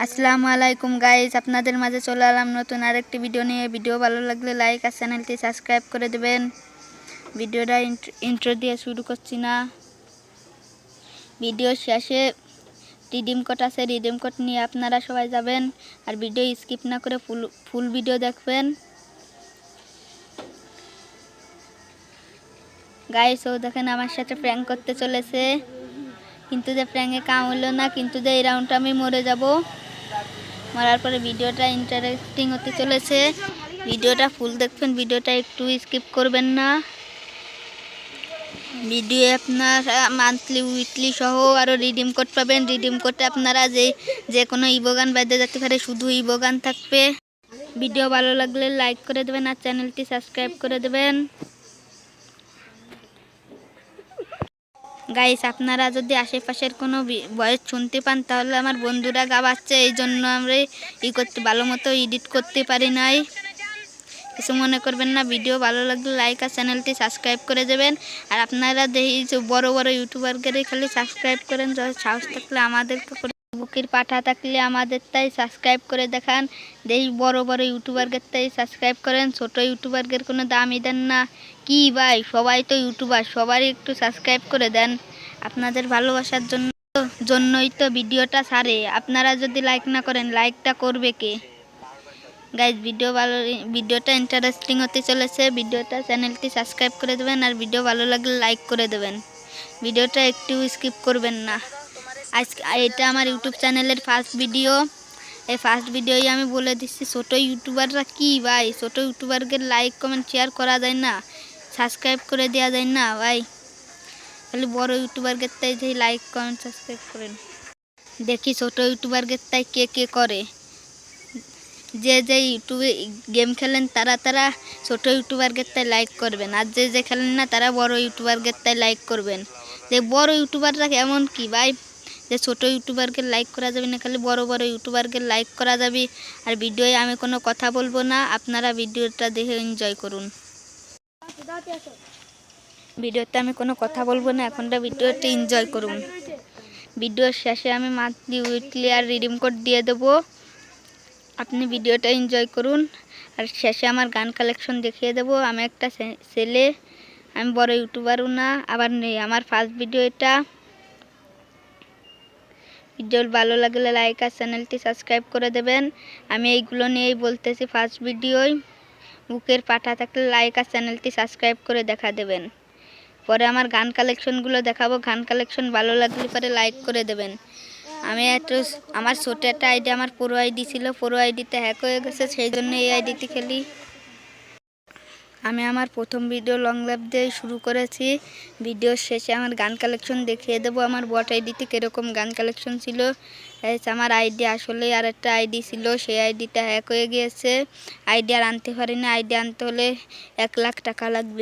আসসালামু আলাইকুম গাইস, আপনাদের মাঝে চলে এলাম নতুন আরেকটি ভিডিও নিয়ে। ভিডিও ভালো লাগলে লাইক আর চ্যানেলটি সাবস্ক্রাইব করে দেবেন। ভিডিওটা ইন্ট্রো দিয়ে শুরু করছি না। ভিডিও শেষে রিডিম কোড আছে, রিডিম কোড নিয়ে আপনারা সবাই যাবেন আর ভিডিও স্কিপ না করে ফুল ভিডিও দেখবেন। গাইস ও দেখেন আমার সাথে প্র্যাঙ্ক করতে চলেছে, কিন্তু যে প্র্যাঙ্কে কাম হলো না, কিন্তু যে এই রাউন্ডটা আমি মরে যাব। মরার পরে ভিডিওটা ইন্টারেস্টিং হতে চলেছে। ভিডিওটা ফুল দেখবেন, ভিডিওটা একটু স্কিপ করবেন না। ভিডিও আপনারা মান্থলি উইকলি সহ আরও রিডিম কোড পাবেন। রিডিম কোডে আপনারা যে কোনো ইবোগান বাইরে যেতে পারে, শুধু ইবোগান থাকবে। ভিডিও ভালো লাগলে লাইক করে দেবেন আর চ্যানেলটি সাবস্ক্রাইব করে দেবেন। গাইস আপনারা যদি আশেপাশের কোনো ভয়েস শুনতে পান তাহলে আমার বন্ধুরা গাওয়াচ্ছে, এই জন্য আমরা ভালো মতো এডিট করতে পারি নাই, কিছু মনে করবেন না। ভিডিও ভালো লাগলে লাইক আর চ্যানেলটি সাবস্ক্রাইব করে দেবেন। আর আপনারা দেখি বড় বড় ইউটিউবারকে খালি সাবস্ক্রাইব করেন, সাহস থাকলে আমাদেরকে বুকের পাঠা থাকলে আমাদের তাই সাবস্ক্রাইব করে দেখান। দেখি বড় বড় ইউটিউবারদের তাই সাবস্ক্রাইব করেন, ছোট ইউটিউবারদের কোনো দামই দেন না। কি ভাই, সবাই তো ইউটিউবার, সবারই একটু সাবস্ক্রাইব করে দেন। আপনাদের ভালোবাসার জন্যই তো ভিডিওটা ছাড়ে। আপনারা যদি লাইক না করেন, লাইকটা করবে কে? গাইজ ভিডিওটা ইন্টারেস্টিং হতে চলেছে। ভিডিওটা চ্যানেলটি সাবস্ক্রাইব করে দেবেন আর ভিডিও ভালো লাগলে লাইক করে দেবেন। ভিডিওটা একটু স্কিপ করবেন না। এটা আমার ইউটিউব চ্যানেলের ফার্স্ট ভিডিও। এই ফার্স্ট ভিডিওই আমি বলে দিচ্ছি, ছোটো ইউটিউবাররা কি ভাই, ছোটো ইউটিউবারকে লাইক কমেন্ট শেয়ার করা যায় না, সাবস্ক্রাইব করে দেওয়া যায় না ভাই? খালি বড় ইউটিউবারকে তাই যে লাইক কমেন্ট সাবস্ক্রাইব করেন। দেখি ছোটো ইউটিউবারকে তাই কে কে করে। যে ইউটিউবে গেম খেলেন তারা ছোটো ইউটিউবারকে তাই লাইক করবেন, আর যে খেলেন না তারা বড় ইউটিউবারকে তাই লাইক করবেন। যে বড় ইউটিউবাররা এমন কি ভাই যে ছোটো ইউটিউবারকে লাইক করা যাবে না, খালি বড় বড় ইউটিউবারকে লাইক করা যাবে। আর ভিডিওয়ে আমি কোনো কথা বলবো না, আপনারা ভিডিওটা দেখে এনজয় করুন। ভিডিওতে আমি কোনো কথা বলবো না, এখনটা ভিডিওটা এনজয় করুন। ভিডিওর শেষে আমি মান্থলি উইকলি আর রিডিম কোড দিয়ে দেবো, আপনি ভিডিওটা এনজয় করুন। আর শেষে আমার গান কালেকশন দেখিয়ে দেবো। আমি একটা ছেলে, আমি বড় ইউটিউবারও না, আবার নেই আমার ফার্স্ট ভিডিও এটা। ভিডিও ভালো লাগলে লাইক আর চ্যানেলটি সাবস্ক্রাইব করে দেবেন। আমি এইগুলো নিয়েই বলতেছি ফার্স্ট ভিডিওয়। বুকের পাঠা থাকলে লাইক আর চ্যানেলটি সাবস্ক্রাইব করে দেখা দেবেন। পরে আমার গান কালেকশনগুলো দেখাবো, গান কালেকশন ভালো লাগলে পরে লাইক করে দেবেন। আমি আমার ছোটো একটা আইডি, আমার পুরো আইডি ছিল, পুরো আইডিতে হ্যাক হয়ে গেছে, সেই জন্য এই আইডিতে খেলি। আমি আমার প্রথম ভিডিও লং লাইভ দিয়ে শুরু করেছি। ভিডিওর শেষে আমার গান কালেকশন দেখিয়ে দেবো আমার বট আইডিতে কীরকম গান কালেকশন ছিল। আমার আইডি আসলে আর একটা আইডি ছিল, সেই আইডিটা হ্যাক হয়ে গিয়েছে। আইডি আর আনতে পারিনি, আইডি আনতে হলে 1 লাখ টাকা লাগবে।